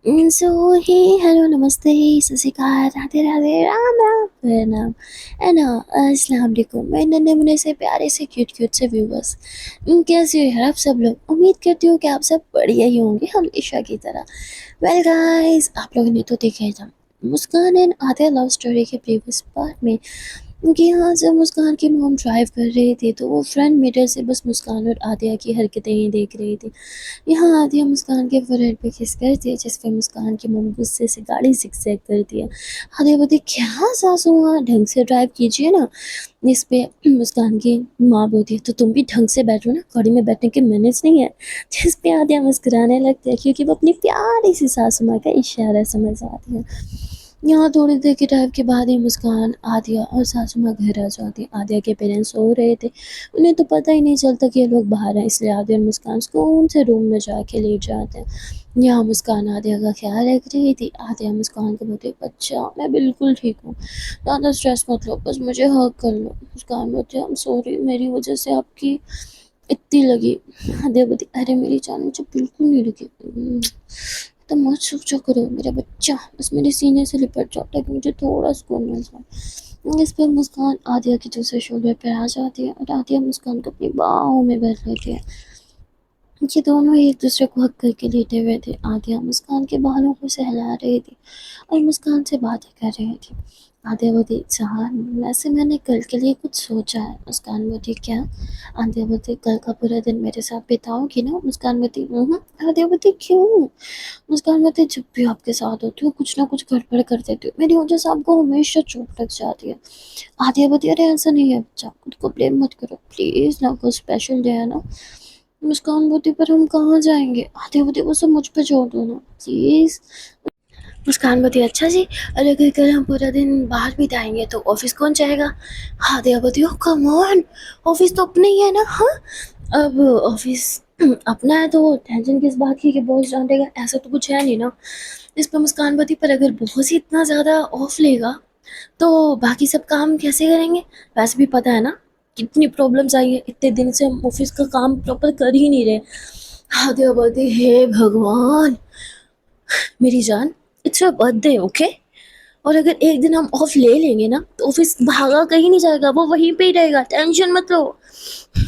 सो हे hello नमस्ते सत श्री अकाल राधे राधे राम राम प्रणाम एंड अस्सलाम वालेकुम मेरे नन्हे मुन्ने से प्यारे से क्यूट क्यूट से व्यूवर्स। कैसे हो यार आप सब लोग। उम्मीद करती हूँ कि आप सब बढ़िया ही होंगे हमेशा की तरह। वेल गाइस, आप लोगों ने तो देखा ही था मुस्कान एंड आद्या लव स्टोरी के प्रीवियस पार्ट में कि यहाँ जब मुस्कान की मॉम ड्राइव कर रही थी तो वो फ्रंट मिरर से बस मुस्कान और आद्या की हरकतें ही देख रही थी। यहाँ आद्या मुस्कान के फोrehead पे किस करती है जिस पे मुस्कान की मम्मी गुस्से से गाड़ी zigzag करती है। आद्या बोलती क्या सासू माँ ढंग से ड्राइव कीजिए ना। इस पे मुस्कान की माँ बोलती है तो तुम भी ढंग से बैठो ना, गाड़ी में बैठने के मैनेज नहीं है। जिस पे आद्या मुस्कुराने लगती है क्योंकि वो अपनी प्यारी सी सासू माँ का इशारा समझ आती है। यहाँ थोड़ी देर की ड्राइव के बाद ही मुस्कान आद्या और सासू माँ घर आ जाती है। आद्या के पेरेंट्स सो रहे थे, उन्हें तो पता ही नहीं चलता कि ये लोग बाहर हैं, इसलिए आद्या और मुस्कान सुकून से रूम में जाके लेट जाते हैं। यहाँ मुस्कान आद्या का ख्याल रख रही थी। आद्या मुस्कान को बोलती बच्चा मैं बिल्कुल ठीक हूँ, ज़्यादा स्ट्रेस मत लो, बस मुझे हग कर लो। मुस्कान बोलती आई एम सॉरी, मेरी वजह से आपकी इतनी लगी। आद्या बोलती अरे मेरी जान मुझे बिल्कुल नहीं लगी। तो मत सोचा करो मेरा बच्चा, बस मेरे सीने से लिपट जाओ ताकि मुझे थोड़ा सुकून मिल जाए। इस पर मुस्कान आद्या के दूसरे शोल्डर पर आ जाती है और आद्या मुस्कान को अपनी बाहों में भर लेती है। ये दोनों एक दूसरे को हक करके लेटे हुए थे। आद्या मुस्कान के बालों को सहला रही थी और मुस्कान से बातें कर रही थी। आद्या बोली जान वैसे मैंने कल के लिए कुछ सोचा है। मुस्कान बोली क्या। आद्या बोली कल का पूरा दिन मेरे साथ बिताओगी ना। मुस्कान बोली आद्या बोली क्यों। मुस्कान बोली जब भी आपके साथ होती हो कुछ ना कुछ गड़बड़ कर देती हो, मेरी वजह से आपको हमेशा चोट लग जाती है। आद्या बोली अरे ऐसा नहीं है बच्चा, खुद को ब्लेम मत करो प्लीज ना, कुछ स्पेशल डे है ना। मुस्कान बोती पर हम कहाँ जाएंगे। आधे बोती वो सब मुझ पे छोड़ दो ना प्लीज। मुस्कान बोती अच्छा जी, और अगर कल हम पूरा दिन बाहर बिताएंगे तो ऑफिस कौन जाएगा। आधे बोती ओ कम ऑन, ऑफिस तो अपने ही है ना। हाँ अब ऑफिस अपना है तो टेंशन किस बात की कि बॉस डांटेगा, ऐसा तो कुछ है नहीं ना। इस पर मुस्कान बोती पर अगर बॉस ही इतना ज़्यादा ऑफ लेगा तो बाकी सब काम कैसे करेंगे। वैसे भी पता है ना कितनी प्रॉब्लम्स आई है, इतने दिन से हम ऑफिस का काम प्रॉपर कर ही नहीं रहे। आधे बोलते हे भगवान मेरी जान, इट्स योर बर्थडे ओके, और अगर एक दिन हम ऑफ ले लेंगे ना तो ऑफिस भागा कहीं नहीं जाएगा, वो वहीं पे ही रहेगा, टेंशन मत लो।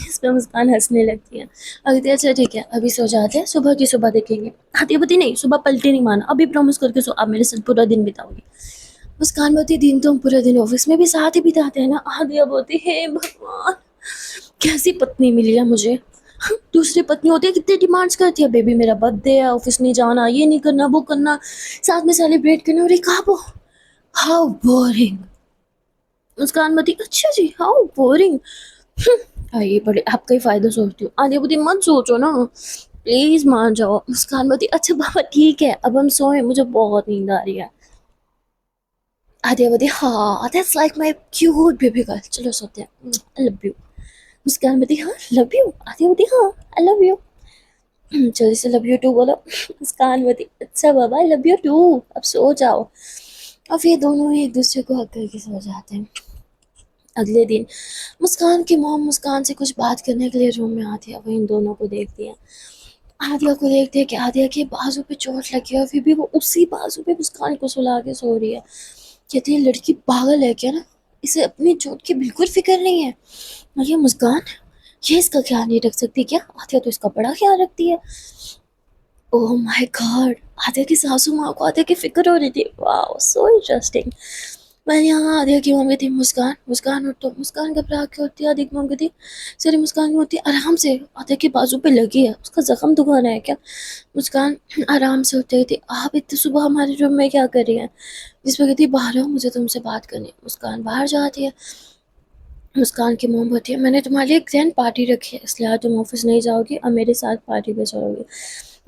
इस पे मुस्कान हंसने लगती है। अगली अच्छा ठीक है अभी सो जाते हैं, सुबह की सुबह देखेंगे। आदित्य नहीं, सुबह पलटी नहीं माना, अभी प्रॉमिस करके सो, आप मेरे साथ पूरा दिन बिताओगे। मुस्कान बोती दिन तो हम पूरे दिन ऑफिस में भी साथ ही बिताते हैं ना। आदिया बोती हे भगवान कैसी पत्नी मिली है मुझे। दूसरी पत्नी होती है कितनी डिमांड्स करती है, बेबी मेरा बर्थडे है, ऑफिस नहीं जाना, ये नहीं करना, वो करना, साथ में सेलिब्रेट करना, और एक आप हो, हाउ बोरिंग। मुस्कान बोती अच्छा जी हाउ बोरिंग। ये बड़े आपका ही फायदा सोचती हूँ। आदिया बोती मत सोचो ना प्लीज मान जाओ। मुस्कान बोती अच्छा बाबा ठीक है अब हम सोए, मुझे बहुत नींद आ रही है। आदिया बोती हाँ that's like my cute baby girl, चलो सोते हैं, आई लव यू। मुस्कान बोती हाँ लव यू। आदिया बोती हाँ आई लव यू। जल्दी से लव यू टू बोलो। मुस्कान बोती अच्छा बाबा आई लव यू टू, अब सो जाओ। और फिर दोनों ही एक दूसरे को हक करके सो जाते हैं। अगले दिन मुस्कान की मॉम मुस्कान से कुछ बात करने के लिए रूम में आती है, वो इन दोनों को देखती है। आदिया को देखते हैं कि आदिया के बाजू पे चोट लगी है और फिर भी वो उसी बाजू पे मुस्कान को सुला के सो रही है। कहती है लड़की पागल है क्या ना, इसे अपनी चोट की बिल्कुल फिक्र नहीं है। और ये मुस्कान ये इसका ख्याल नहीं रख सकती क्या, आदिया तो इसका बड़ा ख्याल रखती है। ओह माय गॉड, आदिया की सासू माँ को आदिया की फिक्र हो रही थी, वाह सो इंटरेस्टिंग। मैं यहाँ आदिया की मम्मी थी मुस्कान, मुस्कान उठ तो मुस्कान घबरा के होती है, आदिया की मम्मी थी सॉरी मुस्कान की होती है आराम से, आदिया के बाजू पे लगी है, उसका जख्म दुखाना है क्या। मुस्कान आराम से उठ रही थी, आप इतनी सुबह हमारे रूम में क्या कर रही हैं। जिस पर कहती बाहर आओ मुझे तुमसे बात करनी है। मुस्कान बाहर जाती है। मुस्कान की मोम होती है मैंने तुम्हारे लिए एक ग्रैंड पार्टी रखी है, इसलिए आज तुम ऑफिस नहीं जाओगी और मेरे साथ पार्टी पे चलोगी।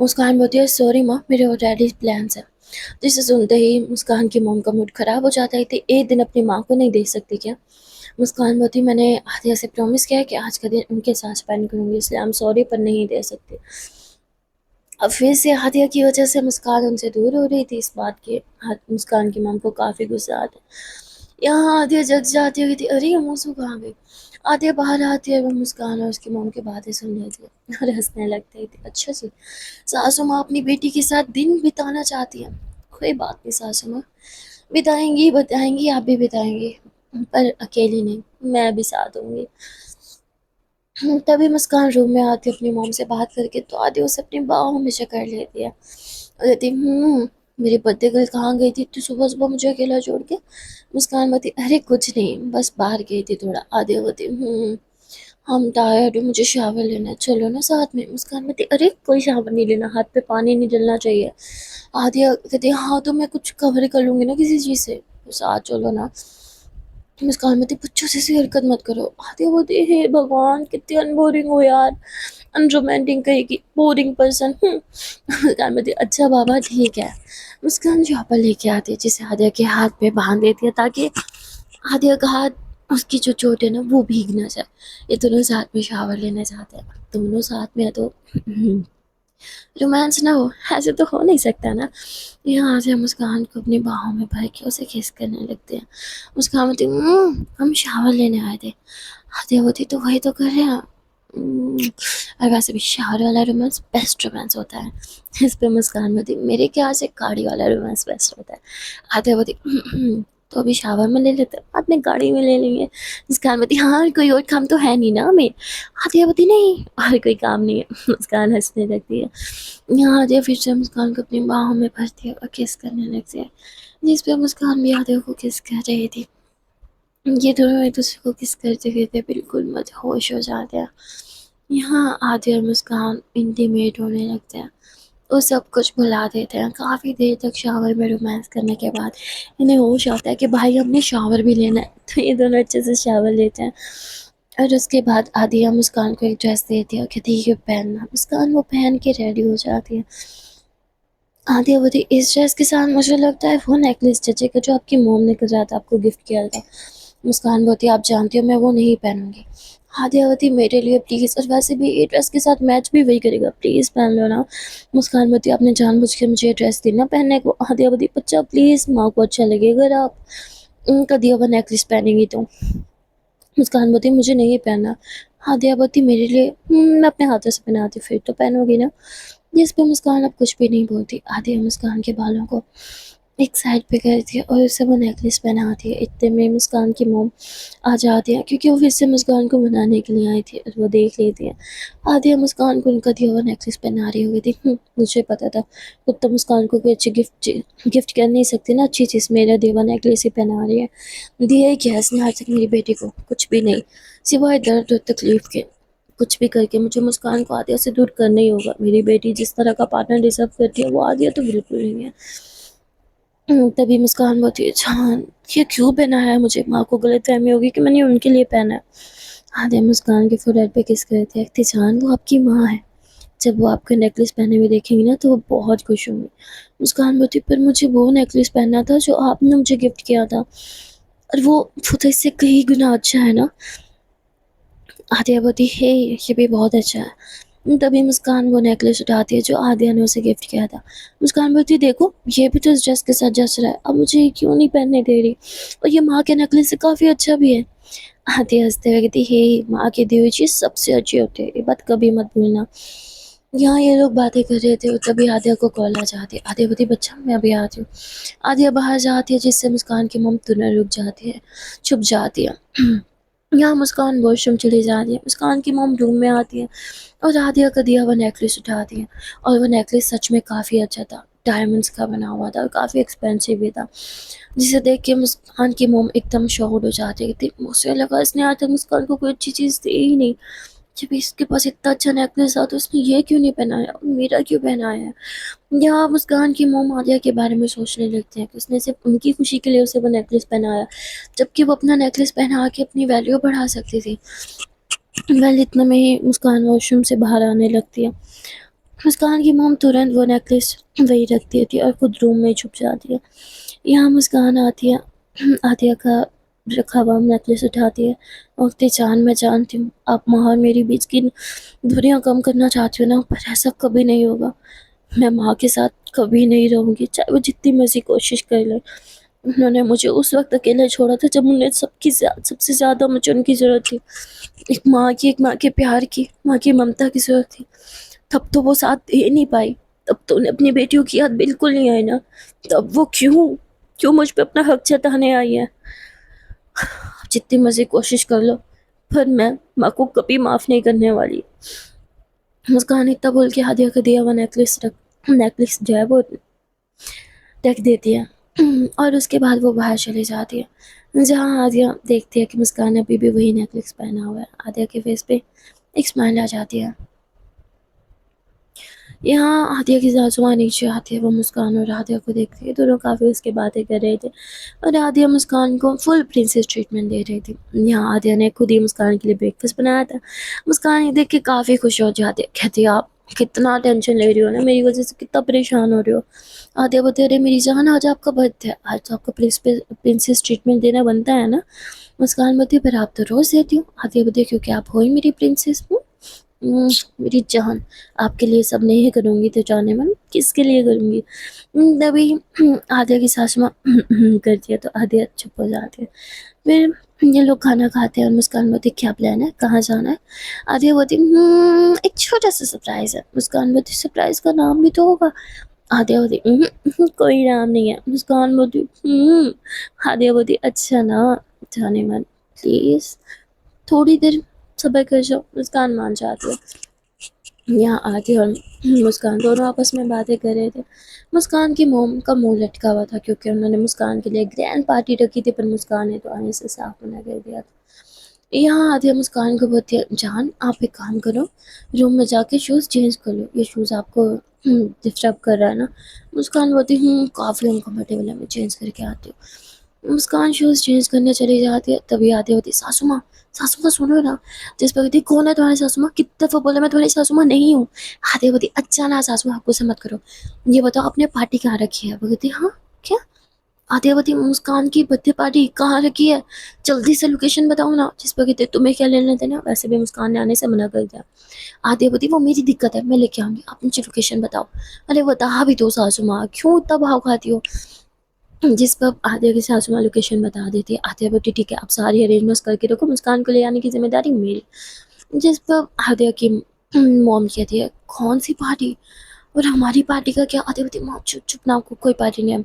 मुस्कान बोलती है सॉरी माँ मेरे ऑलरेडी प्लान्स हैं। जिसे सुनते ही मुस्कान की मोम का मूड खराब हो जाता है, तो एक दिन अपनी माँ को नहीं देख सकती क्या। मुस्कान बोलती मैंने आदिया से प्रॉमिस किया है कि आज का दिन उनके साथ स्पेंड करूँगी, इसलिए आई एम सॉरी पर नहीं दे सकती। अब फिर से आदिया की वजह से मुस्कान उनसे दूर हो रही थी, इस बात की मुस्कान की मम को काफ़ी गुस्सा आता है। यहाँ आदिया जग जाती है, कहती अरे मूसू कहाँ गई। आदिया बाहर आती है, वो मुस्कान और उसकी मॉम की बातें सुन लेती है और हंसने लगती है। अच्छा जी, सासू माँ अपनी बेटी के साथ दिन बिताना चाहती है। कोई बात नहीं सासू माँ, बिताएंगी बताएंगी, आप भी बिताएंगी, पर अकेली नहीं, मैं भी साथ दूंगी। तभी मुस्कान रूम में आती है अपनी मॉम से बात करके, तो आदि उसे अपनी बाहों में जकड़ लेती है और कहती मेरी बर्थडे गर्ल कहाँ गई थी तू सुबह सुबह मुझे अकेला छोड़ के। मुस्कान बोलती अरे कुछ नहीं, बस बाहर गई थी थोड़ा। आदि बोलती हम टायर्ड है, मुझे शावर लेना है, चलो ना साथ में। मुस्कान बोलती अरे कोई शावर नहीं लेना, हाथ पे पानी नहीं डलना चाहिए। आदिया कहती हाँ तो मैं कुछ कवर कर लूँगी ना किसी चीज़ से, तो साथ चलो ना। मुस्कान बोलती बच्चों से ऐसी हरकत मत करो। आदिया बोलती हे भगवान कितनी अनबोरिंग हो यार, अनरोमांटिक कहेगी, बोरिंग पर्सन। मुस्कान बोलती अच्छा बाबा ठीक है। मुस्कान शॉपर लेके आती है जिसे आदिया के हाथ पे बांध देती है ताकि आदिया का हाथ, उसकी जो चोट है ना वो भीग ना जाए। ये दोनों साथ में शावर लेना चाहते हैं, दोनों साथ में है तो रोमांस ना हो, ऐसे तो हो नहीं सकता ना। यहाँ से मुस्कान को अपनी बाहों में भर के उसे किस करने लगते हैं। मुस्कान बोलती हम शावर लेने आए थे। आदित्य बोलती तो वही तो कर रहे हैं। और वैसे भी शावर वाला रोमांस बेस्ट रोमांस होता है। इस पे मुस्कान बोलती मेरे ख्याल से गाड़ी वाला रोमांस बेस्ट होता है। आदित्य बोलती तो अभी शावर में ले लेते हैं, बाद में गाड़ी में ले लेंगे। मुस्कान बोलती हाँ कोई और काम तो है नहीं ना हमें। आदित्य बोलती नहीं और कोई काम नहीं है। मुस्कान हंसने लगती है। यहाँ आदित्य फिर से मुस्कान को अपनी बाहों में भरती है और किस करने लगती है, जिस पे मुस्कान भी आदित्य को किस कर रही थी। ये दोनों एक दूसरे को किस करते करते बिल्कुल मदहोश हो जाते हैं। यहाँ आदित्य और मुस्कान इंटीमेट होने लगते हैं, वो सब कुछ भुला देते हैं। काफ़ी देर तक शावर में रोमांस करने के बाद इन्हें होश आता है कि भाई हमने शावर भी लेना है, तो ये दोनों अच्छे से शावर लेते हैं। और उसके बाद आदिया मुस्कान को एक ड्रेस देती है और कहती है ये पहनना। मुस्कान वो पहन के रेडी हो जाती है। आदिया बोलती इस ड्रेस के साथ मुझे लगता है वो नेकलेस जचेगा जो आपकी मोम ने कल रात आपको गिफ्ट किया था। मुस्कान बोलती आप जानती हो मैं वो नहीं पहनूंगी। आदिया बोलती मेरे लिए प्लीज़, और वैसे भी ये ड्रेस के साथ मैच भी वही करेगा, प्लीज़ पहन लो ना। मुस्कान बोलती आपने जानबूझ के मुझे ये ड्रेस दी ना पहनने को। आदिया बोलती बच्चा प्लीज़, माँ को अच्छा लगेगा अगर आप उनका दिया हुआ नेकलेस पहनेंगी तो। मुस्कान बोलती मुझे नहीं पहनना। आदिया बोलती मेरे लिए मैं अपने हाथों से पहनाती फिर तो पहनोगी ना। जिस पे मुस्कान अब कुछ भी नहीं बोलती। आदिया मुस्कान के बालों को एक साइड पे करती है और उसे वो नेकलेस पहनाती है। इतने में मुस्कान की मॉम आ जाती है क्योंकि वो फिर से मुस्कान को मनाने के लिए आई थी और वो देख लेती है। आदिया मुस्कान को उनका दिया हुआ नेकलेस पहना रही हुई थी। मुझे पता था खुद तो मुस्कान को कोई अच्छी गिफ्ट गिफ्ट कर नहीं सकती ना, अच्छी चीज़ मेरा दिया हुआ नेकलेस ही पहना रही है। दिया ही क्या इसने आज तक मेरी बेटी को, कुछ भी नहीं, सिवाय दर्द और तकलीफ के। कुछ भी करके मुझे मुस्कान को आदिया से दूर करना ही होगा। मेरी बेटी जिस तरह का पार्टनर डिजर्व करती है वो आदिया तो बिल्कुल नहीं है। तभी मुस्कान बोलती है जान ये क्यों पहना है मुझे, माँ को गलतफहमी होगी कि मैंने उनके लिए पहना है। आदिया मुस्कान के फोrehead पे किस करती है, कहती जान वो आपकी माँ है, जब वो आपका नेकलेस पहने हुए देखेंगी ना तो वो बहुत खुश होंगी। मुस्कान बोलती पर मुझे वो नेकलेस पहनना था जो आपने मुझे गिफ्ट किया था, और वो तो इससे कहीं गुना अच्छा है ना। आदिया बोलती है ये भी बहुत अच्छा है। तभी मुस्कान वो नेकलेस उठाती है जो आदिया ने उसे गिफ्ट किया था। मुस्कान बोलती देखो ये भी तो इस ड्रेस के साथ जच रहा है, अब मुझे ये क्यों नहीं पहनने दे रही, और ये माँ के नेकलेस से काफ़ी अच्छा भी है। आदिया हंसते हुए कहती हे माँ की दी हुई चीज़ सबसे अच्छी होती है, ये बात कभी मत भूलना। यहाँ ये लोग बातें कर रहे थे और तभी आदिया को कॉल आ जाती है। आदिया बोलती बच्चा मैं अभी आती हूँ। आदिया बाहर जाती है जिससे मुस्कान की मम तुरंत रुक जाती है, छुप जाती है। यहाँ मुस्कान वॉशरूम चली जाती है। मुस्कान की मॉम रूम में आती है और आदिया का दिया हुआ नेकलेस उठाती है, और वो नेकलेस सच में काफ़ी अच्छा था, डायमंड्स का बना हुआ था और काफ़ी एक्सपेंसिव भी था, जिसे देख के मुस्कान की मॉम एकदम शॉक्ड हो जाती है। कहती मुझे लगा इसने आज तक मुस्कान को कोई अच्छी चीज़ दी ही नहीं, जब इसके पास इतना अच्छा नेकलेस था तो उसने ये क्यों नहीं पहनाया, मेरा क्यों पहनाया है। यहाँ मुस्कान की मोम आदिया के बारे में सोचने लगते हैं कि उसने सिर्फ उनकी खुशी के लिए उसे वो नेकलेस पहनाया, जबकि वो अपना नेकलेस पहना के अपनी वैल्यू बढ़ा सकती थी। वेल इतना में ही मुस्कान वॉशरूम से बाहर आने लगती है। मुस्कान की मोम तुरंत वो नेकलेस वही रख देती है और खुद रूम में छुप जाती है। यहाँ मुस्कान आती है, आदिया का रखा हुआ नेकलेस उठाती है और कहती जान मैं जानती हूँ आप माँ और मेरी बीच की दूरियाँ कम करना चाहती हो ना, पर ऐसा कभी नहीं होगा। मैं माँ के साथ कभी नहीं रहूँगी चाहे वो जितनी मर्जी कोशिश कर ले। उन्होंने मुझे उस वक़्त अकेला छोड़ा था जब उन्हें सबसे ज़्यादा मुझे उनकी ज़रूरत थी। एक माँ के प्यार की, माँ की ममता की ज़रूरत थी। तब तो वो साथ दे नहीं पाई, तब तो उन्हें अपनी बेटियों की याद बिल्कुल नहीं आई ना, तब वो क्यों मुझ पे अपना हक जताने आई है? आप जितनी मर्ज़ी कोशिश कर लो, पर मैं माँ को कभी माफ़ नहीं करने वाली। मुस्कान इतना बोल के हादिया का दिया हुआ नेकलेस जो है वो रख देती है और उसके बाद वो बाहर चली जाती है। जहाँ आदिया देखती है कि मुस्कान अभी भी वही नेकलेस पहना हुआ है। आदिया के फेस पे एक स्माइल आ जाती है। यहाँ आदिया की सासू माँ नीचे आती है, वो मुस्कान और आदिया को देखती है। दोनों काफ़ी उसकी बातें कर रहे थे और आदिया मुस्कान को फुल प्रिंसेस ट्रीटमेंट दे रही थी। यहाँ आदिया ने खुद ही मुस्कान के लिए ब्रेकफास्ट बनाया था। मुस्कान ये देख के काफ़ी खुश हो जाती है, कहती है आप कितना टेंशन ले रही हो ना, मेरी वजह से कितना परेशान हो रही हो। आदिया बोलती है अरे मेरी जान, आज आपका बर्थडे है, आज तो आपको प्रिंसेस ट्रीटमेंट देना बनता है ना। मुस्कान बोलती है पर आप तो रोज़ देती हो। आदिया बोलती है क्योंकि आप हो ही मेरी प्रिंसेस। मेरी जान, आपके लिए सब नहीं करूँगी तो जाने मन किसके लिए करूँगी? तभी आदिया की सासु माँ करती है तो आदिया चुप हो जाती है। फिर ये लोग खाना खाते हैं और मुस्कान बोलती है क्या प्लान है, कहाँ जाना है? आदिया बोलती एक छोटा-सा सरप्राइज़ है। मुस्कान बोलती सरप्राइज़ का नाम भी तो होगा। आदिया बोलती कोई नाम नहीं है। मुस्कान बोलती आदिया बोलती अच्छा ना, जाने मन प्लीज़ थोड़ी देर सब्र कर जाओ। मुस्कान मान जाती है। यहाँ आदि और मुस्कान दोनों आपस में बातें कर रहे थे। मुस्कान की मोम का मुँह लटका हुआ था क्योंकि उन्होंने मुस्कान के लिए ग्रैंड पार्टी रखी थी, पर मुस्कान ने तो आने से साफ मना कर दिया था। यहाँ आदिया मुस्कान को बोलती है जान आप एक काम करो, रूम में जाके शूज़ चेंज कर लो, ये शूज़ आपको डिस्टर्ब कर रहा है ना। मुस्कान बोलती काफ़ी अनकम्फर्टेबल है, मैं चेंज करके आती हूँ। मुस्कान शूज़ चेंज करने चली जाती है, तभी आदिया होती सासू माँ सुनो ना। जिस पर कहती कौन है तुम्हारी सासू माँ, कितने दफ़ा बोला मैं तुम्हारी सासू माँ नहीं हूँ। आदिया बोलती अच्छा ना सासू माँ, गुस्सा मत करो, ये बताओ आपने पार्टी कहाँ रखी है? वो कहती हाँ क्या? आदित्य मुस्कान की बर्थडे पार्टी कहाँ रखी है, जल्दी से लोकेशन बताओ ना। जिस पर कहते तुम्हें क्या लेना देना, वैसे भी मुस्कान ने आने से मना कर दिया। आदित्य वो मेरी दिक्कत है, मैं लेके आऊंगी, आप मुझे लोकेशन बताओ। अरे बता भी दो सासू माँ, क्यों इतना भाव खाती हो? जिस पर आदित्य की सासू माँ लोकेशन बता देती है। आदित्य बोलती ठीक है, आप सारी अरेंजमेंट्स करके रखो, मुस्कान को ले आने की जिम्मेदारी मेरी। जिस पर आदित्य की मॉम कहती है कौन सी पार्टी और हमारी पार्टी का क्या? आदित्य बोलती मॉम चुप चुप ना, कोई पार्टी नहीं है,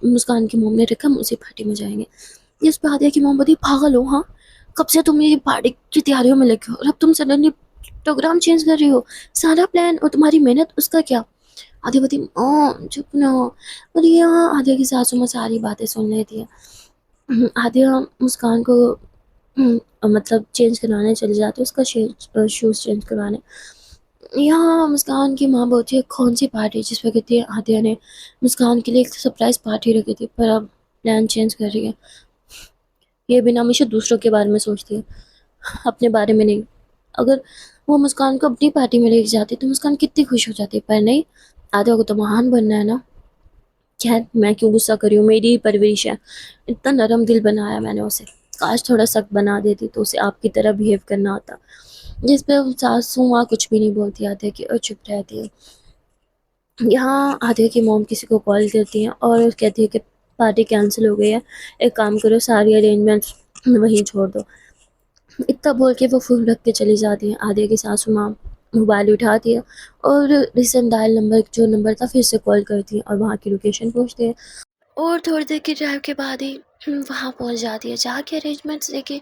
मुस्कान की मॉम ने रखा, हम उसी पार्टी में जाएंगे। जिस पे आदित्य की मॉम बोलती पागल हो हाँ, कब से तुम ये पार्टी की तैयारियों में लगे हो और अब तुम सडनली प्रोग्राम चेंज कर रही हो, सारा प्लान और तुम्हारी मेहनत उसका क्या? आदित्य बोलती चुप ना। और यहाँ आदित्य की सासू माँ सारी बातें सुन लेती है। आदित्य मुस्कान को मतलब चेंज करवाने चले जाते हैं, उसका शूज़ चेंज करवाने। यहाँ मुस्कान की माँ बोलती है कौन सी पार्टी, जिस पर कहती है आदित्य ने मुस्कान के लिए एक सरप्राइज़ पार्टी रखी थी पर अब प्लान चेंज कर रही है। ये बिना हमेशा दूसरों के बारे में सोचती है, अपने बारे में नहीं। अगर वो मुस्कान को अपनी पार्टी में लेके जाती तो मुस्कान कितनी खुश हो जाती, पर नहीं, आदित्य को तो महान बनना है ना। खैर मैं क्यों गुस्सा कर रही हूँ, मेरी ही परवरिश है, इतना नरम दिल बनाया मैंने उसे, काश थोड़ा सख्त बना देती तो उसे आपकी तरह बिहेव करना आता। जिस पे सासू माँ कुछ भी नहीं बोलती, आदित्य की और चुप रहती है। यहाँ आदित्य की मॉम किसी को कॉल करती है और कहती है कि पार्टी कैंसिल हो गई है, एक काम करो सारी अरेंजमेंट्स वहीं छोड़ दो। इतना बोल के वो फ़ोन रख के चली जाती है। आदित्य की सासू माँ मोबाइल उठाती है और रिसेंट डायल नंबर जो नंबर था फिर से कॉल करती है और वहाँ की लोकेशन पूछती है और थोड़ी देर की ड्राइव के बाद ही वहाँ पहुँच जाती है। जहाँ के अरेंजमेंट्स देखे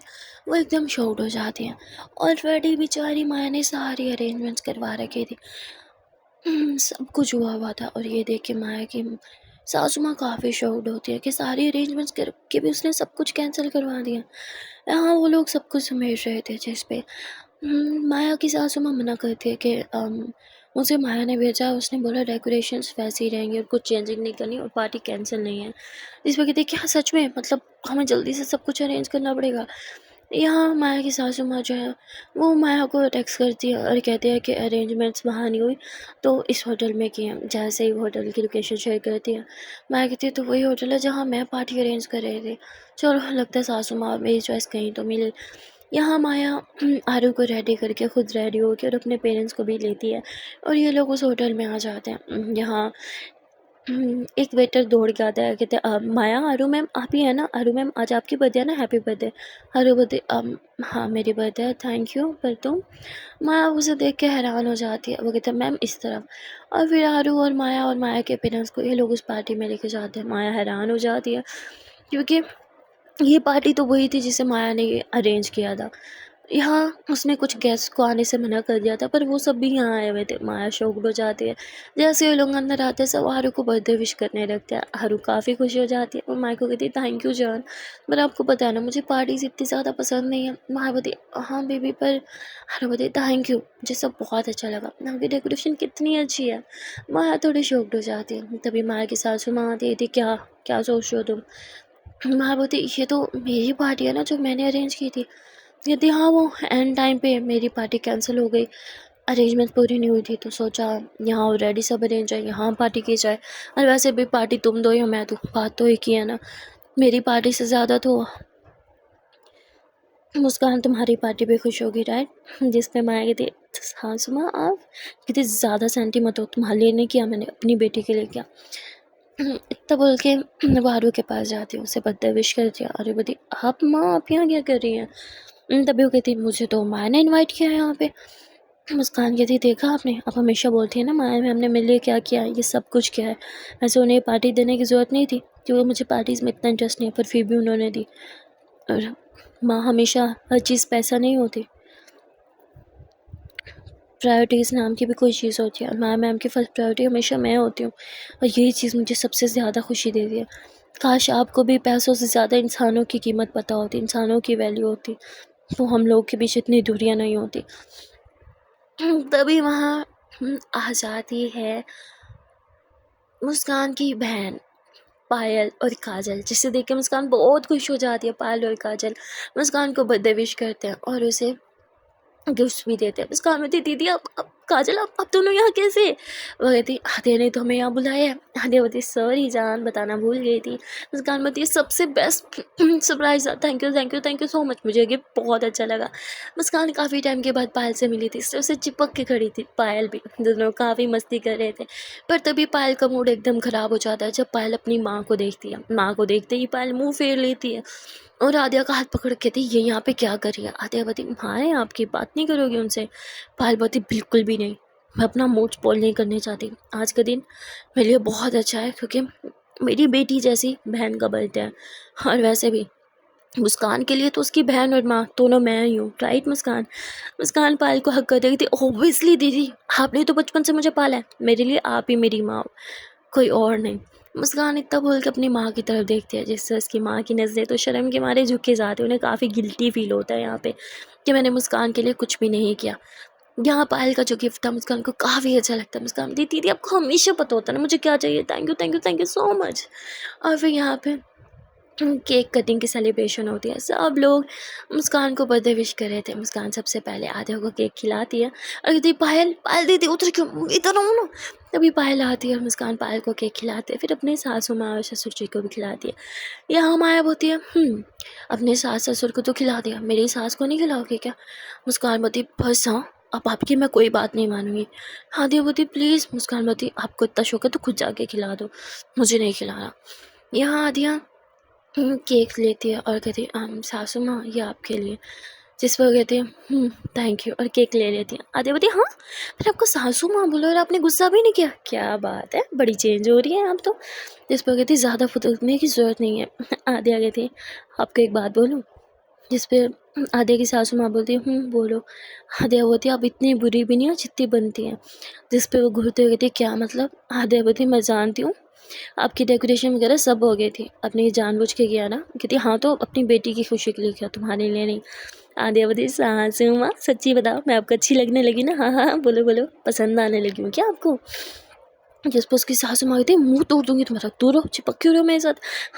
वो एकदम शॉक्ड हो जाती हैं। ऑलरेडी बेचारी माया ने सारी अरेंजमेंट्स करवा रखी थी, सब कुछ हुआ हुआ था और ये देख के माया की सासू माँ काफ़ी शॉक्ड होती है कि सारी अरेंजमेंट्स करके भी उसने सब कुछ कैंसिल करवा दिया। यहाँ वो लोग सब कुछ समेट रहे थे जिस पे माया की सासू माँ मना करती है कि मुझे माया ने भेजा, उसने बोला डेकोरेशंस वैसे ही रहेंगे और कुछ चेंजिंग नहीं करनी और पार्टी कैंसिल नहीं है। इस पर कहते क्या सच में, मतलब हमें जल्दी से सब कुछ अरेंज करना पड़ेगा। यहाँ माया की सासू माँ जो है वो माया को टेक्स्ट करती है और कहती है कि अरेंजमेंट्स वहाँ नहीं हुई तो इस होटल में किए हैं। जैसे ही होटल की लोकेशन शेयर करती है, माया कहती है तो वही होटल है जहाँ मैं पार्टी अरेंज कर रही थी। चलो लगता है सासू माँ मेरी चॉइस कहीं तो मिले। यहाँ माया आरू को रेडी करके खुद रेडी होकर और अपने पेरेंट्स को भी लेती है और ये लोग उस होटल में आ जाते हैं। यहाँ एक वेटर दौड़ के आता है, कहते हैं माया, आरू मैम आप ही है ना? आरू मैम आज आपकी बर्थडे है ना? Happy birthday. आरू बोलती हाँ मेरी बर्थडे है, थैंक यू, पर तुम? माया उसे देख के हैरान हो जाती है। वो कहते हैं मैम इस तरफ। और फिर आरू और माया के पेरेंट्स को ये लोग उस पार्टी में लेके जाते हैं। माया हैरान हो जाती है, क्योंकि ये पार्टी तो वही थी जिसे माया ने अरेंज किया था। यहाँ उसने कुछ गेस्ट को आने से मना कर दिया था, पर वो सब भी यहाँ आए हुए थे। माया शॉक्ड हो जाती है। जैसे ये लोग अंदर आते हैं, सब हारू को बर्थडे विश करने लगते हैं। हारू काफ़ी खुश हो जाती है और माया को कहती है थैंक यू जान, पर आपको पता है ना मुझे पार्टीज इतनी ज़्यादा पसंद नहीं है। माया बोलती हाँ बेबी, पर हारू बोलती थैंक यू, मुझे सब बहुत अच्छा लगा, आपकी डेकोरेशन कितनी अच्छी है। माया थोड़ी शॉक्ड हो जाती है। तभी माया की सासू माँ आती थी, क्या क्या सोच रहे हो तुम? माँ बोलती ये तो मेरी पार्टी है ना जो मैंने अरेंज की थी। कहती हाँ वो एंड टाइम पे मेरी पार्टी कैंसिल हो गई, अरेंजमेंट पूरी नहीं हुई थी, तो सोचा यहाँ ऑलरेडी सब अरेंज है, यहाँ पार्टी की जाए। और वैसे भी पार्टी तुम दो या मैं दूँ, बात तो एक ही है ना। मेरी पार्टी से ज़्यादा तो मुस्कान तुम्हारी पार्टी पे खुश होगी, राइट? जिस पे माया कहती हाँ सुमा आप कहती ज़्यादा सेंटी मत हो, तुम्हारे लिए नहीं किया मैंने, अपनी बेटी के लिए किया। इतना बोल के वो आरू के पास जाती है, उसे बर्थडे विश करती है। आरू बोलती आप माँ आप यहाँ क्या कर रही हैं? तभी वो कहती मुझे तो माया ने इनवाइट किया है यहाँ पे। मुस्कान कहती देखा आपने, आप हमेशा बोलती है ना माया में हमने मेरे लिए क्या किया है, ये सब कुछ किया है। वैसे उन्हें पार्टी देने की ज़रूरत नहीं थी, क्योंकि मुझे पार्टीज़ में इतना इंटरेस्ट नहीं है, पर फिर भी उन्होंने दी। और माँ हमेशा हर चीज़ पैसा नहीं होती, प्रायोरिटीज़ नाम की भी कोई चीज़ होती है। माया मैम की फर्स्ट प्रायोरिटी हमेशा मैं होती हूँ, और यही चीज़ मुझे सबसे ज़्यादा खुशी देती है। काश आपको भी पैसों से ज़्यादा इंसानों की कीमत पता होती, इंसानों की वैल्यू होती, तो हम लोग के बीच इतनी दूरियां नहीं होती। तभी वहाँ आ जाती है मुस्कान की बहन पायल और काजल, जिसे देख के मुस्कान बहुत खुश हो जाती है। पायल और काजल मुस्कान को बर्थडे विश करते हैं और उसे गिफ्ट्स भी देते हैं। मुस्कान कहती दीदी अब काजल आप दोनों यहाँ कैसे? वो कहती आधे ने तो हमें यहाँ बुलाया है। आधे बोलती सॉरी जान, बताना भूल गई थी। मुस्कान बोलती सबसे best surprise, thank you so much, मुझे ये बहुत अच्छा लगा। मुस्कान काफ़ी टाइम के बाद पायल से मिली थी, इसलिए उसे चिपक के खड़ी थी। पायल भी, दोनों काफ़ी मस्ती कर रहे थे। पर तभी पायल का मूड एकदम ख़राब हो जाता है जब पायल अपनी माँ को देखती है। माँ को देखते ही पायल मुँह फेर लेती है और आद्या का हाथ पकड़ के थी ये यहाँ पे क्या कर रही है? आद्या बोलती माँ है आपकी, बात नहीं करोगी उनसे? पायल बोलती बिल्कुल भी नहीं, मैं अपना मूड स्पॉइल नहीं करने चाहती। आज का दिन मेरे लिए बहुत अच्छा है, क्योंकि मेरी बेटी जैसी बहन का बर्थडे है। और वैसे भी मुस्कान के लिए तो उसकी बहन और माँ दोनों मैं ही हूँ, राइट मुस्कान? मुस्कान पायल को हक कर देगी थी, ऑब्वियसली दीदी आपने तो बचपन से मुझे पाला है, मेरे लिए आप ही मेरी माँ हो, कोई और नहीं। मुस्कान इतना बोल के अपनी माँ की तरफ देखती है, जिससे उसकी माँ की नज़रें तो शर्म के मारे झुक के जाती है। उन्हें काफ़ी गिल्टी फील होता है यहाँ पे कि मैंने मुस्कान के लिए कुछ भी नहीं किया। यहाँ पायल का जो गिफ्ट था मुस्कान को काफ़ी अच्छा लगता है। मुस्कान दी दीदी आपको हमेशा पता होता है ना मुझे क्या चाहिए, थैंक यू सो मच। और फिर यहाँ पे केक कटिंग की सेलिब्रेशन होती है। सब लोग मुस्कान को बर्थडे विश कर रहे थे। मुस्कान सबसे पहले आधे को केक खिलाती है और कहती पायल पायल दीदी उधर क्यों, इधर आओ ना। तभी पायल आती है और मुस्कान पायल को केक खिलाती है, फिर अपने सासू माँ और ससुर जी को भी खिलाती है। यहाँ माया बोलती है अपने सास ससुर को तो खिला दिया, मेरी सास को नहीं खिलाओगे क्या? मुस्कान बोलती बस हाँ, अब आपकी मैं कोई बात नहीं मानूंगी। आदिया बोलती प्लीज़। मुस्कान बोलती आपको इतना शौक है तो खुद जाके खिला दो, मुझे नहीं खिलाना। यहाँ आदिया केक लेती है और कहती है सासू माँ ये आपके लिए, जिस पर कहती है थैंक यू और केक ले लेती है। आदिया बोलती हाँ फिर आपको सासू माँ बोलो और आपने गुस्सा भी नहीं किया, क्या बात है बड़ी चेंज हो रही है आप तो। जिस पर कहती ज़्यादा फुदकने की ज़रूरत नहीं है। आदिया कहती आपको एक बात बोलूँ, जिस पे आदिया की सासू माँ बोलती है बोलो। आदिया बोलती आप इतनी बुरी भी नहीं हो जितनी बनती हैं। जिस पे वो घूरते हुए कहती क्या मतलब? आदिया बोलती मैं जानती हूँ आपकी डेकोरेशन वगैरह सब हो गई थी, आपने ये जानबूझ के किया ना? कहती हाँ तो अपनी बेटी की खुशी के लिए किया, तुम्हारे लिए नहीं। आदिया बोलती सासू माँ सच्ची बताओ मैं आपको अच्छी लगने लगी ना? हाँ हाँ बोलो बोलो, पसंद आने लगी हूँ क्या आपको? जिस पर उसकी सासू माँ कहती मुँह तोड़ दूंगी तुम्हारा, दूर रहो, चिपक क्यों रहे हो मेरे साथ?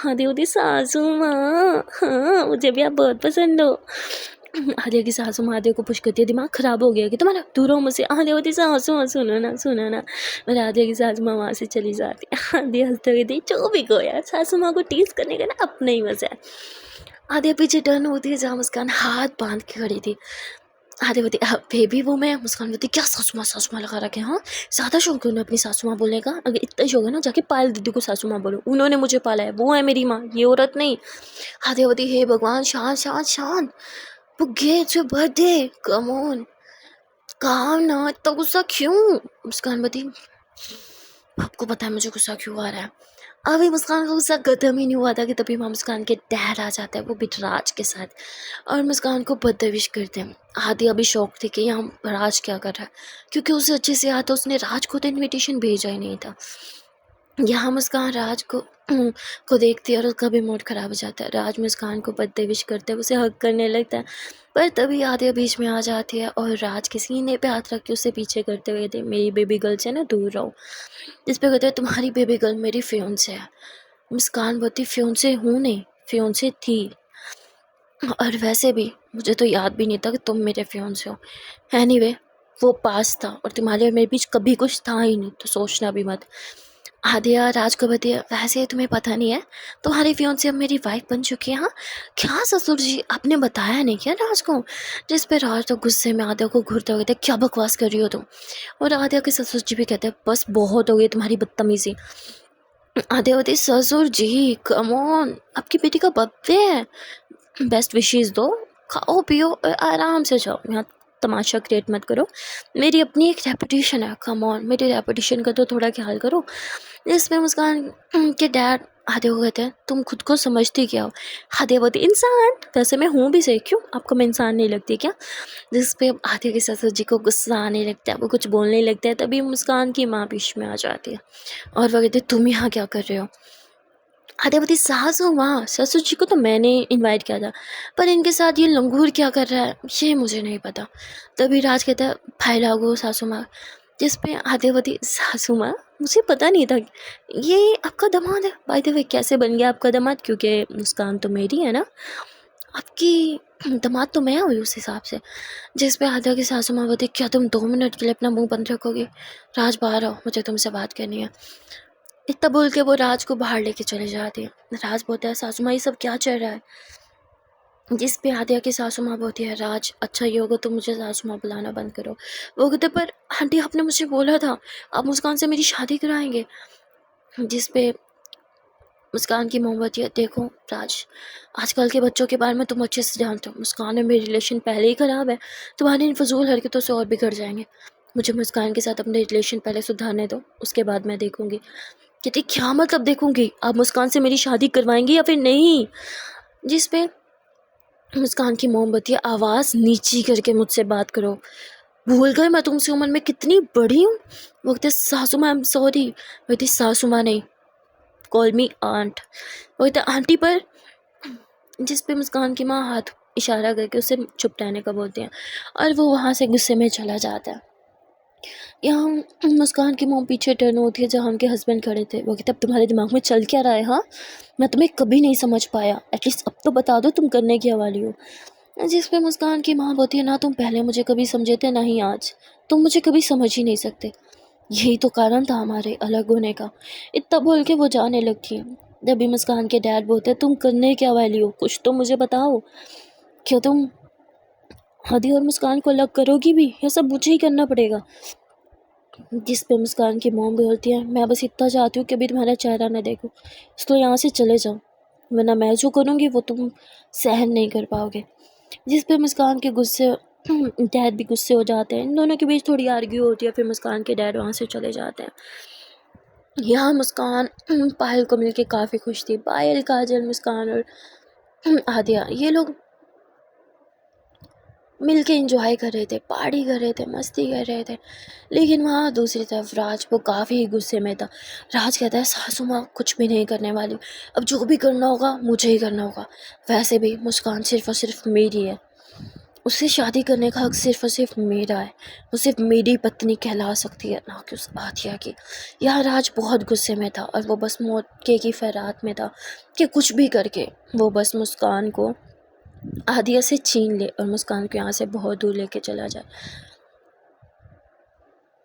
आदिया बोलती सासू माँ हाँ मुझे भी आप बहुत पसंद हो। आदिया की सासू माँ आदिया को पुश करती है, दिमाग खराब हो गया कि तुम्हारा, दूर हो मुझसे। आदिया होती सासू माँ सुनो ना। और आदिया की सासू माँ वहाँ से चली जाती है। आदिया हंसते हुए थी जो भी को यार, सासू माँ को टीज करने का ना अपना ही मजा है। आदिया पीछे टर्न होती है जहाँ मुस्कान हाथ बांध के खड़ी थी। आधे बोलती बेबी वो मैं, मुस्कान बोलती क्या सासू माँ लगा रखे हैं, हाँ ज़्यादा शौक है उन्हें अपनी सासू माँ बोलने का, अगर इतना शौक है ना जाके पायल दीदी को सासू माँ बोलो, उन्होंने मुझे पाला है, वो है मेरी माँ, ये औरत नहीं। आधे बोलती हे भगवान शांत शांत शांत, वो it's your birthday, come on, काम ना, इतना गुस्सा क्यों। मुस्कान बोलती आपको पता है मुझे गुस्सा क्यों आ रहा है। अभी मुस्कान का गुस्सा खत्म ही नहीं हुआ था कि तभी वहाँ मुस्कान के डैड आ जाता है, वो भी राज के साथ, और मुस्कान को बर्थडे विश करते हैं। आदि अभी शौक थी कि यहाँ राज क्या कर रहा है, क्योंकि उसे अच्छे से याद था उसने राज को तो इनविटेशन भेजा ही नहीं था। यहाँ मुस्कान राज को देखती है और उसका भी मूड खराब हो जाता है। राज मुस्कान को बर्थडे विश करते हैं, उसे हग करने लगता है, पर तभी आदिया बीच में आ जाती है और राज के सीने पे हाथ रख के उसे पीछे करते हुए कहते मेरी बेबी गर्ल से ना दूर रहो। जिस पे कहते हैं तुम्हारी बेबी गर्ल मेरी फियोंसे है। मुस्कान बोलती फियोंसे हूँ नहीं, फियोंसे थी, और वैसे भी मुझे तो याद भी नहीं था कि तुम मेरे फियोंसे हो। एनीवे वो पास था और तुम्हारे और मेरे बीच कभी कुछ था ही नहीं, तो सोचना भी मत। आदिया राज को बताया वैसे तुम्हें पता नहीं है तुम्हारी फियोंसे अब मेरी वाइफ बन चुकी है। हाँ क्या ससुर जी, आपने बताया नहीं क्या राज को। जिस पे राज तो गुस्से में आदिया को घूरते हुए कहते क्या बकवास कर रही हो तुम। और आदिया के ससुर जी भी कहते हैं बस बहुत हो गई तुम्हारी बदतमीजी। आदिया होती ससुर जी कम ऑन, आपकी बेटी का बर्थडे है, बेस्ट विशेस दो, खाओ पियो और आराम से जाओ, यहाँ तमाशा क्रिएट मत करो। मेरी अपनी एक रेपुटेशन है, कम ऑन मेरी रेपुटेशन का तो थोड़ा ख्याल करो। इसमें मुस्कान के डैड आदिया को कहते हैं तुम खुद को समझती क्या हो। आदिया बोलती इंसान, वैसे मैं हूँ भी सही, क्यों आपको मैं इंसान नहीं लगती क्या। जिस पे आदिया के ससुर जी को गुस्सा आने लगता है, वो कुछ बोलने लगता है, तभी मुस्कान की माँ बीच में आ जाती है और वो कहते तुम यहाँ क्या कर रहे हो। आदिया बोलती सासू माँ, ससुर जी को तो मैंने इनवाइट किया था, पर इनके साथ ये लंगूर क्या कर रहा है ये मुझे नहीं पता। तभी राज कहता है भाई लागो सासू माँ। जिस पे आदिया बोलती सासू माँ मुझे पता नहीं था ये आपका दामाद है। बाय द वे कैसे बन गया आपका दामाद, क्योंकि मुस्कान तो मेरी है ना, आपकी दामाद तो मैं हुई उस हिसाब से। जिस पे आदिया की सासू माँ बोलती क्या तुम 2 मिनट के लिए अपना मुंह बंद रखोगे, राज बाहर आओ मुझे तुमसे बात करनी है। इतना बोल के वो राज को बाहर लेके चले जाते हैं। राज बोलता है सासू माँ ये सब क्या चल रहा है। जिस पे आदिया की सासू माँ बोलती है राज अच्छा ये होगा तो मुझे सासू माँ बुलाना बंद करो। वो कहते पर आंटी आपने मुझे बोला था आप मुस्कान से मेरी शादी कराएंगे। जिस पे मुस्कान की मोमबत्ती है देखो राज, आजकल के बच्चों के बारे में तुम अच्छे से जानते हो, मुस्कान और मेरी रिलेशन पहले ही ख़राब है, तुम्हारी इन फजूल हरकतों से और बिगड़ जाएंगे। मुझे मुस्कान के साथ अपने रिलेशन पहले सुधारने दो, उसके बाद मैं देखूंगी। कहती क्या मतलब देखूंगी, आप मुस्कान से मेरी शादी करवाएंगी या फिर नहीं। जिस पे मुस्कान की मोमबत्ती आवाज़ नीची करके मुझसे बात करो, भूल गए मैं तुमसे उम्र में कितनी बड़ी हूँ। वो कहते सासू माँ आई एम सॉरी। वो कहती सासू माँ नहीं, कॉल मी आंट। वो कहते आंटी पर। जिस पे मुस्कान की माँ हाथ इशारा करके उसे चुप रहने का बोलती हैं और वो वहाँ से गुस्से में चला जाता है। यहाँ मुस्कान की मोम पीछे टर्न होती है जहाँ उनके हस्बैंड खड़े थे। वो कहते अब तुम्हारे दिमाग में चल क्या रहा है, हाँ मैं तुम्हें कभी नहीं समझ पाया, एटलीस्ट अब तो बता दो तुम करने क्या वाली हो। जिस पे मुस्कान की माँ बोलती है ना तुम पहले मुझे कभी समझे थे ना ही आज, तुम मुझे कभी समझ ही नहीं सकते, यही तो कारण था हमारे अलग होने का। इतना बोल के वो जाने लगती है। जब भी मुस्कान के डैड बोलते तुम करने क्या वाली हो, कुछ तो मुझे बताओ, क्या तुम हदी और मुस्कान को अलग करोगी भी या सब मुझे ही करना पड़ेगा। जिस पे मुस्कान की मॉम बोलती है मैं बस इतना चाहती हूँ कि अभी तुम्हारा चेहरा ना देखो, तो यहाँ से चले जाओ, वरना मैं जो करूँगी वो तुम सहन नहीं कर पाओगे। जिस पे मुस्कान के गुस्से डैड भी गुस्से हो जाते हैं, इन दोनों के बीच थोड़ी आर्ग्यू होती है, फिर मुस्कान के डैड वहाँ से चले जाते हैं। यहाँ मुस्कान पायल को मिलके काफ़ी खुश थी। पायल काजल मुस्कान और आदिया ये लोग मिल के इंजॉय कर रहे थे, पार्टी कर रहे थे, मस्ती कर रहे थे। लेकिन वहाँ दूसरी तरफ राज वो काफ़ी गुस्से में था। राज कहता है सासू माँ कुछ भी नहीं करने वाली, अब जो भी करना होगा मुझे ही करना होगा। वैसे भी मुस्कान सिर्फ और सिर्फ मेरी है, उससे शादी करने का हक सिर्फ और सिर्फ मेरा है, वो सिर्फ मेरी पत्नी कहला सकती है ना कि उस आथिया की। यह राज बहुत गुस्से में था और वो बस मौके की फरात में था कि कुछ भी करके वो बस मुस्कान को आदिया से छीन ले और मुस्कान को यहाँ से बहुत दूर लेके चला जाए।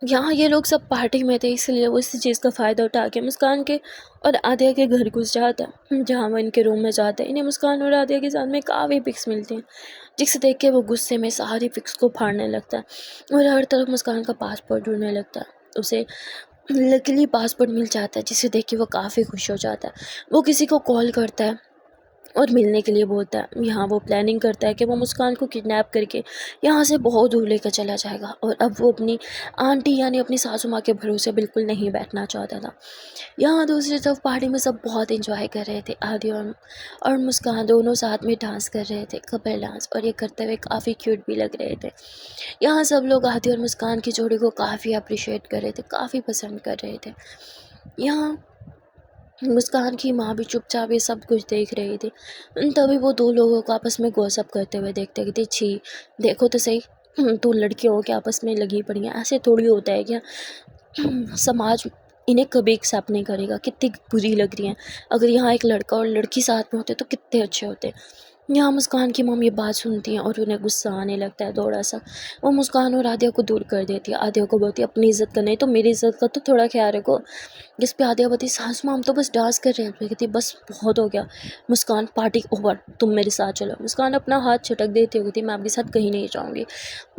यहाँ ये लोग सब पार्टी में थे, इसलिए वो इसी चीज़ का फ़ायदा उठा के मुस्कान के और आदिया के घर घुस जाता है, जहाँ वो इनके रूम में जाता है। इन्हें मुस्कान और आदिया के साथ में काफ़ी पिक्स मिलती हैं, जिसे देख के वो गुस्से में सारी पिक्स को फाड़ने लगता है और हर तरफ मुस्कान का पासपोर्ट ढूंढने लगता है। उसे लकीली पासपोर्ट मिल जाता है, जिसे देख के वो काफ़ी खुश हो जाता है। वो किसी को कॉल करता है और मिलने के लिए बोलता है। यहाँ वो प्लानिंग करता है कि वो मुस्कान को किडनैप करके यहाँ से बहुत दूर लेकर चला जाएगा, और अब वो अपनी आंटी यानी अपनी सासू माँ के भरोसे बिल्कुल नहीं बैठना चाहता था। यहाँ दूसरी तरफ पार्टी में सब बहुत एंजॉय कर रहे थे। आदि और मुस्कान दोनों साथ में डांस कर रहे थे, कपल डांस, और ये करते हुए काफ़ी क्यूट भी लग रहे थे। यहाँ सब लोग आदि और मुस्कान की जोड़ी को काफ़ी अप्रिशिएट कर रहे थे, काफ़ी पसंद कर रहे थे। यहाँ मुस्कान की माँ भी चुपचाप ये सब कुछ देख रही थी। तभी वो दो लोगों को आपस में गॉसिप करते हुए देखते थे। छी, देखो तो सही, दो लड़कियों के आपस में लगी पड़ी हैं, ऐसे थोड़ी होता है क्या? समाज इन्हें कभी एक्सेप्ट नहीं करेगा। कितनी बुरी लग रही हैं। अगर यहाँ एक लड़का और लड़की साथ में होते तो कितने अच्छे होते। यहाँ मुस्कान की मम्मी ये बात सुनती हैं और उन्हें गुस्सा आने लगता है थोड़ा सा। वो मुस्कान और आदिया को दूर कर देती है। आदिया को बोलती है अपनी इज्जत का नहीं तो मेरी इज्जत का तो थोड़ा ख्याल रखो। जिस पे आदिया बोलती सासू माँ हम तो बस डांस कर रहे हैं। तो कहती बस बहुत हो गया मुस्कान, पार्टी ओवर, तुम मेरे साथ चलो। मुस्कान अपना हाथ छटक देती होती मैं आपके साथ कहीं नहीं जाऊँगी।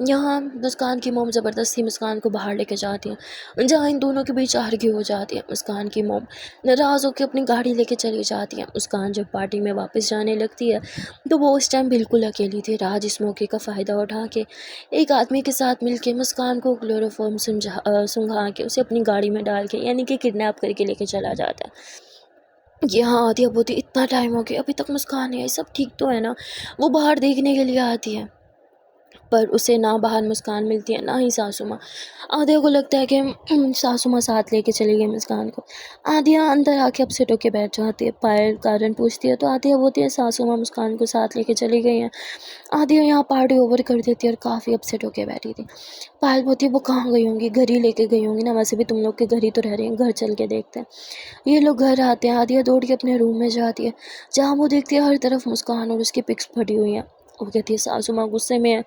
यहाँ मुस्कान की मोम ज़बरदस्ती मुस्कान को बाहर लेके जाती है, जहाँ इन दोनों के बीच आर्ग्यू हो जाती है। मुस्कान की मोम नाराज़ होकर अपनी गाड़ी लेके चली जाती है। मुस्कान जब पार्टी में वापस जाने लगती है तो वो उस टाइम बिल्कुल अकेली थी। राज इस मौके का फ़ायदा उठा के एक आदमी के साथ मिलके मुस्कान को क्लोरोफॉर्म सुंघा के उसे अपनी गाड़ी में डाल के यानी कि किडनैप करके लेके चला जाता है। यहाँ आती है बोलती इतना टाइम हो गया अभी तक मुस्कान है, सब ठीक तो है ना? वो बाहर देखने के लिए आती है, पर उसे ना बाहर मुस्कान मिलती है ना ही सासू माँ। आदिया को लगता है कि सासू माँ साथ लेके चली गई मुस्कान को। आदिया अंदर आके अपसेट होके बैठ जाती है। पायल कारण पूछती है तो आदिया बोलती है सासू माँ मुस्कान को साथ लेके चली गई हैं। आदिया यहाँ पार्टी ओवर कर देती है और काफ़ी अपसेट होके बैठी थी। पायल बोलती है वो कहाँ गई होंगी, घर ही लेके गई होंगी ना, वैसे भी तुम लोग के घर ही तो रह रही हैं, घर चल के देखते हैं। ये लोग घर आते हैं। आदिया दौड़ के अपने रूम में जाती है, जहाँ वो देखती है हर तरफ मुस्कान और उसकी पिक्स फटी हुई हैं। वो कहती है सासू माँ गुस्से में है,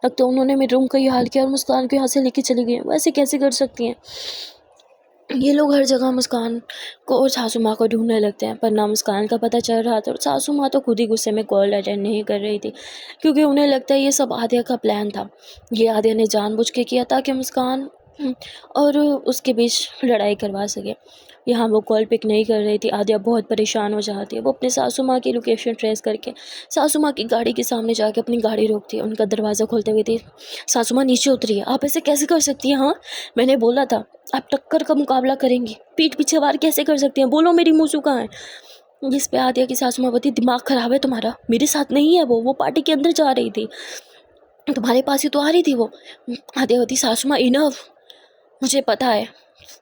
लगता है उन्होंने मेरे रूम का ये हाल किया और मुस्कान को यहाँ से लेके चली गई। वैसे कैसे कर सकती हैं? ये लोग हर जगह मुस्कान को और सासू माँ को ढूंढने लगते हैं, पर ना मुस्कान का पता चल रहा था और सासू माँ तो खुद ही गुस्से में कॉल अटेंड नहीं कर रही थी, क्योंकि उन्हें लगता है ये सब आदिया का प्लान था। ये आदिया ने जानबूझ के किया ताकि मुस्कान और उसके बीच लड़ाई करवा सके। यहाँ वो कॉल पिक नहीं कर रही थी। आदिया बहुत परेशान हो जाती है। वो अपने सासू माँ की लोकेशन ट्रेस करके सासू माँ की गाड़ी के सामने जाके अपनी गाड़ी रोकती है। उनका दरवाज़ा खोलते हुए थी सासू माँ नीचे उतरी है, आप ऐसे कैसे कर सकती हैं? हाँ, मैंने बोला था आप टक्कर का मुकाबला करेंगी, पीठ पीछे वार कैसे कर सकती हैं? बोलो मेरी मूसू कहाँ है? जिस पे आदिया की सासू माँ बोलती दिमाग ख़राब है तुम्हारा, मेरे साथ नहीं है वो पार्टी के अंदर जा रही थी, तुम्हारे पास ही तो आ रही थी वो। आदिया होती सासू माँ इनफ, मुझे पता है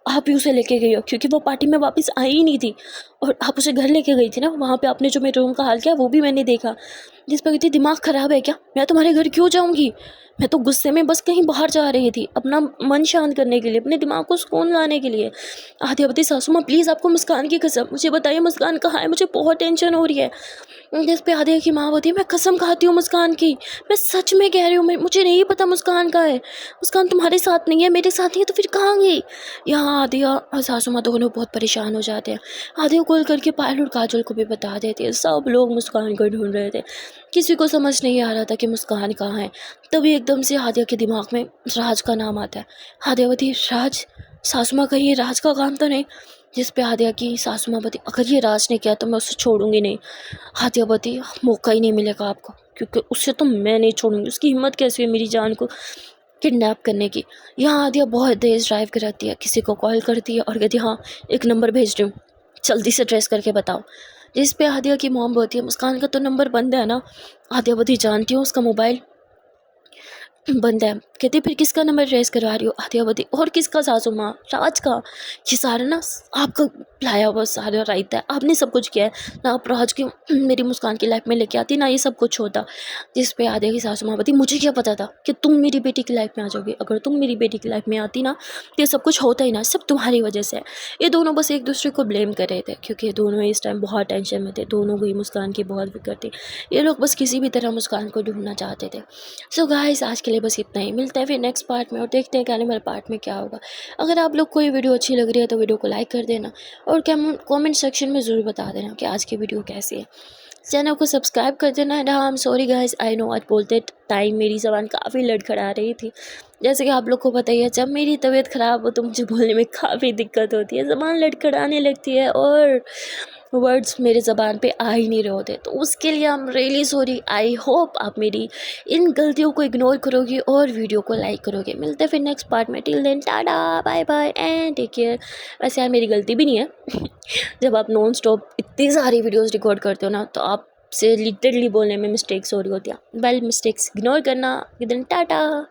आप ही उसे लेके गई हो, क्योंकि वो पार्टी में वापस आई ही नहीं थी और आप उसे घर लेके गई थी ना। वहाँ पे आपने जो मेरे रूम का हाल किया वो भी मैंने देखा। जिस पर कहती दिमाग ख़राब है क्या, मैं तुम्हारे घर क्यों जाऊँगी? मैं तो गुस्से में बस कहीं बाहर जा रही थी, अपना मन शांत करने के लिए, अपने दिमाग को सुकून लाने के लिए। आदिया बताई सासू माँ प्लीज़ आपको मुस्कान की कसम मुझे बताइए मुस्कान कहाँ है, मुझे बहुत टेंशन हो रही है। जिस पे आदिया की माँ होती है मैं कसम खाती हूँ मुस्कान की, मैं सच में कह रही हूँ, मुझे नहीं पता मुस्कान का है। मुस्कान तुम्हारे साथ नहीं है, मेरे साथ नहीं है तो फिर कहाँ गई? यहाँ आदिया और सासू माँ दोनों बहुत परेशान हो जाते हैं। आदिया कॉल करके पायल और काजल को भी बता देते हैं। सब लोग मुस्कान को ढूंढ रहे थे, किसी को समझ नहीं आ रहा था कि मुस्कान कहाँ है। तभी एकदम से आदिया के दिमाग में राज का नाम आता है। आदिया बोलती राज, सासू माँ कहीं ये राज का काम तो नहीं? जिस पे आदिया की सासू माँ बोलती अगर ये राज ने किया तो मैं उसे छोड़ूंगी नहीं। आदिया बोलती मौका ही नहीं मिलेगा आपको, क्योंकि उससे तो मैं नहीं छोड़ूंगी, उसकी हिम्मत कैसी है मेरी जान को किडनैप करने की। यहाँ आदिया बहुत तेज़ ड्राइव कराती है, किसी को कॉल करती है और कहती है हाँ एक नंबर भेज रही हूँ, जल्दी से ट्रेस करके बताओ। जिस पे आदिया की मॉम बोलती है मुस्कान का तो नंबर बंद है ना? आदिया बोलती जानती हूँ उसका मोबाइल बंद है। कहती फिर किसका नंबर ट्रेस करवा रही हो? आदियावती और किसका सासू माँ, राज का। ये सारा ना आपका लाया हुआ सारा रायता है, आपने सब कुछ किया है ना। आप राज की मेरी मुस्कान की लाइफ में लेके आती ना ये सब कुछ होता। जिस पे आदिया की सासू माँ बोलती मुझे क्या पता था कि तुम मेरी बेटी की लाइफ में आ जाओगी, अगर तुम मेरी बेटी की लाइफ में आती ना तो ये सब कुछ होता ही ना, सब तुम्हारी वजह से है। ये दोनों बस एक दूसरे को ब्लेम कर रहे थे, क्योंकि ये दोनों इस टाइम बहुत टेंशन में थे, दोनों को ही मुस्कान की बहुत फिक्र थी। ये लोग बस किसी भी तरह मुस्कान को ढूंढना चाहते थे। सो गाइस आज के लिए बस इतना ही। मिलते हैं फिर नेक्स्ट पार्ट में और देखते हैं कि आने वाले पार्ट में क्या होगा। अगर आप लोग को ये वीडियो अच्छी लग रही है तो वीडियो को लाइक कर देना और कमेंट सेक्शन में ज़रूर बता देना कि आज की वीडियो कैसी है। चैनल को सब्सक्राइब कर देना। एंड हाँ, I am sorry guys, I know आज बोलते टाइम मेरी ज़बान काफ़ी लड़खड़ा रही थी। जैसे कि आप लोग को पता ही है, जब मेरी तबीयत ख़राब हो तो मुझे बोलने में काफ़ी दिक्कत होती है, ज़बान लड़खड़ाने लगती है और वर्ड्स मेरे ज़बान पे आ ही नहीं रहे होते। तो उसके लिए I am really sorry. I hope आप मेरी इन गलतियों को इग्नोर करोगे और वीडियो को लाइक करोगे। मिलते हैं फिर नेक्स्ट पार्ट में। Till then tata bye bye and take care. वैसे यार मेरी गलती भी नहीं है जब आप नॉन स्टॉप इतनी सारी वीडियोज़ रिकॉर्ड करते हो ना तो आपसे लिटरली बोलने में मिस्टेक्स हो रही होती है। वेल, मिस्टेक्स इग्नोर करना। टाटा।